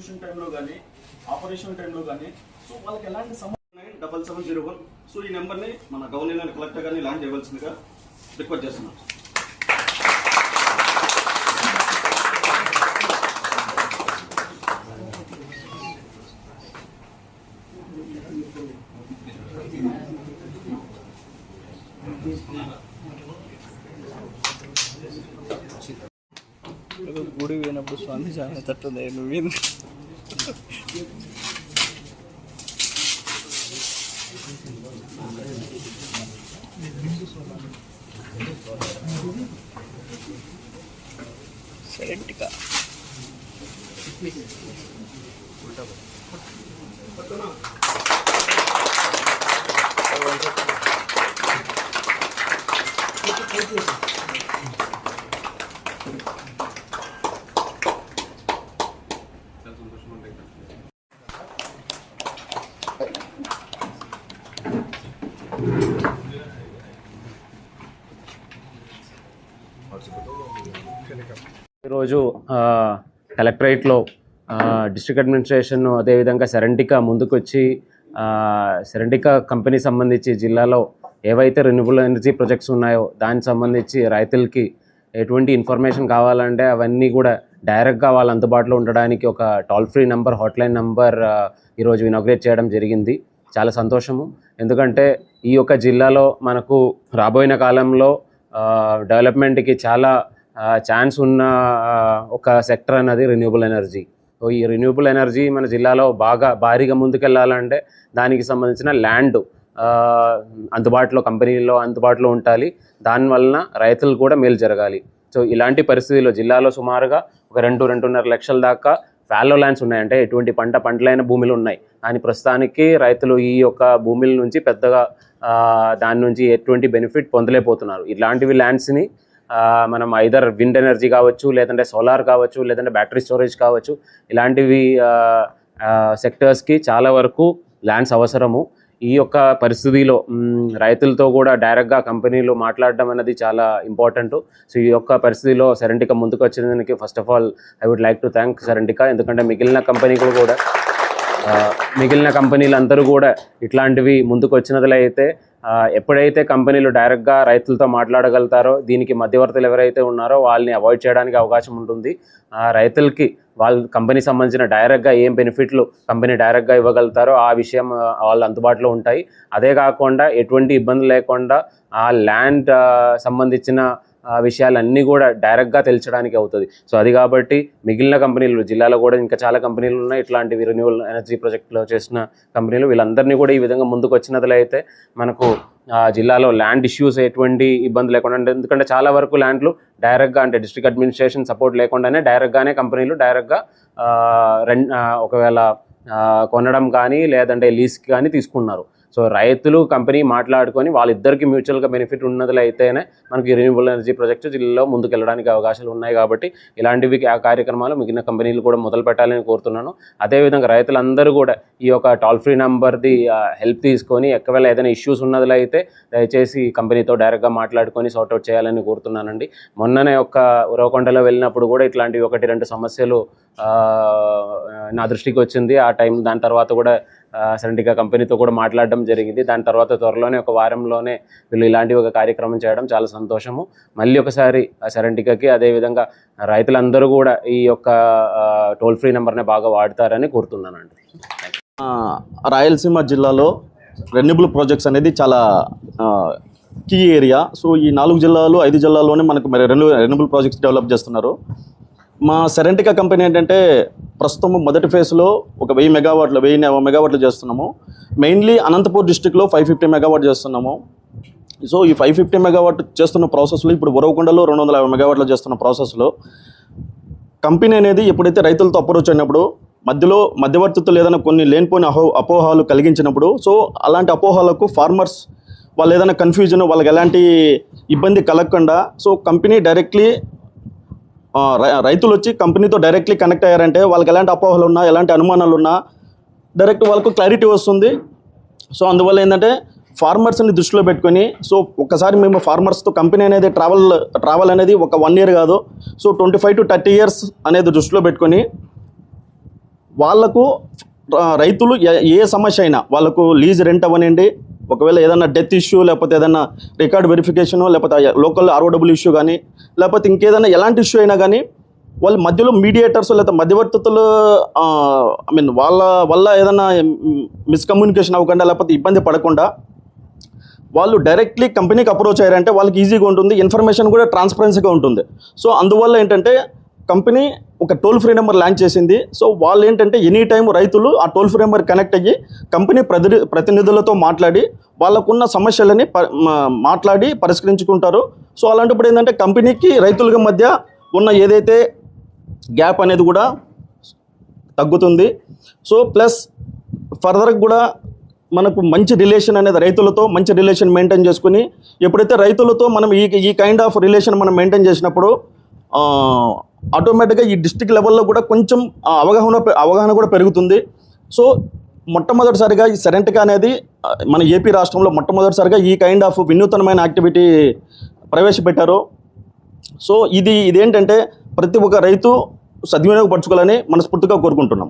Construction టైంలో కానీ operation టైంలో కానీ సో వాళ్ళకి ఎలాంటి 9701 సో ఈ నెంబర్ని మన గవర్నమెంట్ కలెక్టర్ గారిని ల్యాండ్ చేయవలసిందిగా రిక్వెస్ట్ చేస్తున్నాం. గుడి పోయినప్పుడు స్వామి చాలా తట్టుతుంది నువ్వు సెరెంటికా ఈరోజు కలెక్టరేట్లో డిస్ట్రిక్ట్ అడ్మినిస్ట్రేషన్ అదేవిధంగా సెరెంటికా ముందుకొచ్చి సెరెంటికా కంపెనీ సంబంధించి జిల్లాలో ఏవైతే రెన్యూబుల్ ఎనర్జీ ప్రాజెక్ట్స్ ఉన్నాయో దానికి సంబంధించి రైతులకి ఎటువంటి ఇన్ఫర్మేషన్ కావాలంటే అవన్నీ కూడా డైరెక్ట్గా వాళ్ళ అందుబాటులో ఉండడానికి ఒక toll free number hotline number ఈరోజు ఇనాగ్రేట్ చేయడం జరిగింది. చాలా సంతోషము. ఎందుకంటే ఈ యొక్క జిల్లాలో మనకు రాబోయే కాలంలో డెవలప్మెంట్కి చాలా ఛాన్స్ ఉన్న ఒక సెక్టర్ అన్నది రెన్యూబుల్ ఎనర్జీ. సో ఈ రెన్యూబుల్ ఎనర్జీ మన జిల్లాలో భారీగా ముందుకెళ్ళాలంటే దానికి సంబంధించిన ల్యాండ్ అందుబాటులో కంపెనీలో అందుబాటులో ఉండాలి. దానివలన రైతులు కూడా మేలు జరగాలి. సో ఇలాంటి పరిస్థితుల్లో జిల్లాలో సుమారుగా ఒక 2-2.5 లక్షల దాకా ఫ్యాలో ల్యాండ్స్ ఉన్నాయి. అంటే ఎటువంటి పంటలైన భూములు ఉన్నాయి. కానీ ప్రస్తుతానికి రైతులు ఈ యొక్క భూముల నుంచి పెద్దగా దాని నుంచి ఎటువంటి బెనిఫిట్ పొందలేకపోతున్నారు. ఇలాంటివి ల్యాండ్స్ని మనం ఐదర్ విండ్ ఎనర్జీ కావచ్చు, లేదంటే సోలార్ కావచ్చు, లేదంటే బ్యాటరీ స్టోరేజ్ కావచ్చు, ఇలాంటివి సెక్టర్స్కి చాలా వరకు ల్యాండ్స్ అవసరము. ఈ యొక్క పరిస్థితిలో రైతులతో కూడా డైరెక్ట్గా కంపెనీలు మాట్లాడడం అనేది చాలా ఇంపార్టెంట్. సో ఈ యొక్క పరిస్థితిలో సెరెంటికా ముందుకు వచ్చినందుకు first of all I would like to thank Serentica. ఎందుకంటే మిగిలిన కంపెనీలందరూ కూడా ఇట్లాంటివి ముందుకు వచ్చినట్లయితే ఎప్పుడైతే కంపెనీలు డైరెక్ట్గా రైతులతో మాట్లాడగలుగుతారో దీనికి మధ్యవర్తులు ఎవరైతే ఉన్నారో వాళ్ళని అవాయిడ్ చేయడానికి అవకాశం ఉంటుంది. రైతులకి వాళ్ళ కంపెనీ సంబంధించిన డైరెక్ట్గా ఏం బెనిఫిట్లు కంపెనీ డైరెక్ట్గా ఇవ్వగలుగుతారో ఆ విషయం వాళ్ళు అందుబాటులో ఉంటాయి. అదే కాకుండా ఎటువంటి ఇబ్బంది లేకుండా ఆ ల్యాండ్ సంబంధించిన విషయాలన్నీ కూడా డైరెక్ట్గా తెలియడానికి అవుతుంది. సో అది కాబట్టి మిగిలిన కంపెనీలు జిల్లాలో కూడా ఇంకా చాలా కంపెనీలు ఉన్నాయి. ఇట్లాంటివి రెన్యూవల్ ఎనర్జీ ప్రాజెక్టులో చేసిన కంపెనీలు వీళ్ళందరినీ కూడా ఈ విధంగా ముందుకు వచ్చినట్లయితే మనకు జిల్లాలో ల్యాండ్ ఇష్యూస్ ఎటువంటి ఇబ్బంది లేకుండా, ఎందుకంటే చాలా వరకు ల్యాండ్లు డైరెక్ట్గా అంటే డిస్ట్రిక్ట్ అడ్మినిస్ట్రేషన్ సపోర్ట్ లేకుండానే డైరెక్ట్గానే కంపెనీలు డైరెక్ట్గా ఒకవేళ కొనడం కానీ లేదంటే లీజ్కి కానీ తీసుకున్నారు. సో రైతులు కంపెనీ మాట్లాడుకొని వాళ్ళిద్దరికి మ్యూచువల్గా బెనిఫిట్ ఉన్నట్లయితేనే మనకి రెన్యూబుల్ ఎనర్జీ ప్రాజెక్ట్ జిల్లాలో ముందుకు వెళ్ళడానికి అవకాశాలు ఉన్నాయి. కాబట్టి ఇలాంటివి కార్యక్రమాలు మిగిలిన కంపెనీలు కూడా మొదలు పెట్టాలని కోరుతున్నాను. అదేవిధంగా రైతులందరూ కూడా ఈ యొక్క టోల్ ఫ్రీ నెంబర్ది హెల్ప్ తీసుకొని ఒకవేళ ఏదైనా ఇష్యూస్ ఉన్నట్లయితే దయచేసి కంపెనీతో డైరెక్ట్గా మాట్లాడుకొని సార్ట్అవుట్ చేయాలని కోరుతున్నానండి. మొన్ననే ఉరవకొండలో వెళ్ళినప్పుడు కూడా ఇట్లాంటివి 1-2 సమస్యలు నా దృష్టికి వచ్చింది. ఆ దాని తర్వాత కూడా సెరెంటికా కంపెనీతో కూడా మాట్లాడడం జరిగింది. దాని తర్వాత త్వరలోనే ఒక వారంలోనే వీళ్ళు ఇలాంటి ఒక కార్యక్రమం చేయడం చాలా సంతోషము. మళ్ళీ ఒకసారి సెరెంటికాకి అదేవిధంగా రైతులందరూ కూడా ఈ యొక్క టోల్ ఫ్రీ నెంబర్ని బాగా వాడతారని కోరుతున్నానండి. రాయలసీమ జిల్లాలో రెన్యూబుల్ ప్రాజెక్ట్స్ అనేది చాలా కీ ఏరియా. సో ఈ 4 జిల్లాలు 5 జిల్లాల్లోనే మనకు రెన్యూబుల్ ప్రాజెక్ట్స్ డెవలప్ చేస్తున్నారు. మా సెరెంటికా కంపెనీ ఏంటంటే ప్రస్తుతం మొదటి ఫేజ్లో ఒక 1000 మెగావాట్లు చేస్తున్నాము. మెయిన్లీ అనంతపూర్ డిస్టిక్లో 550 మెగావాట్ చేస్తున్నాము. సో ఈ 550 మెగావాట్ చేస్తున్న ప్రాసెస్లో ఇప్పుడు ఉరవకొండలో 250 మెగావాట్లు చేస్తున్న ప్రాసెస్లో కంపెనీ అనేది ఎప్పుడైతే రైతులతో అప్రోచ్ అయినప్పుడు మధ్యవర్తిత్తులు ఏదైనా కొన్ని లేనిపోయిన అపోహాలు కలిగించినప్పుడు, సో అలాంటి అపోహాలకు ఫార్మర్స్ వాళ్ళు ఏదైనా కన్ఫ్యూజన్ వాళ్ళకి ఎలాంటి ఇబ్బంది కలగకుండా సో కంపెనీ డైరెక్ట్లీ రైతులు వచ్చి కంపెనీతో డైరెక్ట్లీ కనెక్ట్ అయ్యారంటే వాళ్ళకి ఎలాంటి అపోహలు ఉన్నా ఎలాంటి అనుమానాలు ఉన్నా డైరెక్ట్ వాళ్ళకు క్లారిటీ వస్తుంది. సో అందువల్ల ఏంటంటే ఫార్మర్స్ని దృష్టిలో పెట్టుకొని సో ఒక్కసారి మేము ఫార్మర్స్తో కంపెనీ అనేది ట్రావెల్ అనేది ఒక 1 year కాదు, సో 25 to 30 years అనేది దృష్టిలో పెట్టుకొని వాళ్ళకు రైతులు ఏ సమస్య అయినా వాళ్ళకు లీజ్ రెంట్ అవనండి, ఒకవేళ ఏదైనా డెత్ ఇష్యూ, లేకపోతే ఏదైనా రికార్డ్ వెరిఫికేషను, లేకపోతే లోకల్ ROW ఇష్యూ కానీ, లేకపోతే ఇంకేదైనా ఎలాంటి ఇష్యూ అయినా కానీ వాళ్ళ మధ్యలో మీడియేటర్స్ లేకపోతే మధ్యవర్తులు వాళ్ళ వల్ల ఏదైనా మిస్కమ్యూనికేషన్ అవ్వకుండా లేకపోతే ఇబ్బంది పడకుండా వాళ్ళు డైరెక్ట్లీ కంపెనీకి అప్రోచ్ అయ్యారంటే వాళ్ళకి ఈజీగా ఉంటుంది, ఇన్ఫర్మేషన్ కూడా ట్రాన్స్పరెన్సీగా ఉంటుంది. సో అందువల్ల ఏంటంటే కంపెనీ ఒక టోల్ ఫ్రీ నెంబర్ లాంచ్ చేసింది. సో వాళ్ళు ఏంటంటే ఎనీ టైం రైతులు ఆ టోల్ ఫ్రీ నెంబర్ కనెక్ట్ అయ్యి కంపెనీ ప్రతినిధులతో మాట్లాడి వాళ్ళకున్న సమస్యలని మాట్లాడి పరిష్కరించుకుంటారు. సో అలాంటప్పుడు ఏంటంటే కంపెనీకి రైతుల మధ్య ఉన్న ఏదైతే గ్యాప్ అనేది కూడా తగ్గుతుంది. సో ప్లస్ ఫర్దర్గా కూడా మనకు మంచి రిలేషన్ అనేది రైతులతో మంచి రిలేషన్ మెయింటైన్ చేసుకుని, ఎప్పుడైతే రైతులతో మనం ఈ కైండ్ ఆఫ్ రిలేషన్ మనం మెయింటైన్ చేసినప్పుడు ఆటోమేటిక్గా ఈ డిస్ట్రిక్ట్ లెవెల్లో కూడా కొంచెం అవగాహన కూడా పెరుగుతుంది. సో మొట్టమొదటిసారిగా ఈ సెరెంటికా అనేది మన ఏపీ రాష్ట్రంలో మొట్టమొదటిసారిగా ఈ కైండ్ ఆఫ్ వినూతనమైన యాక్టివిటీ ప్రవేశపెట్టారు. సో ఇదేంటంటే ప్రతి ఒక్క రైతు సద్వినియోగపరచుకోవాలని మనస్ఫూర్తిగా కోరుకుంటున్నాం.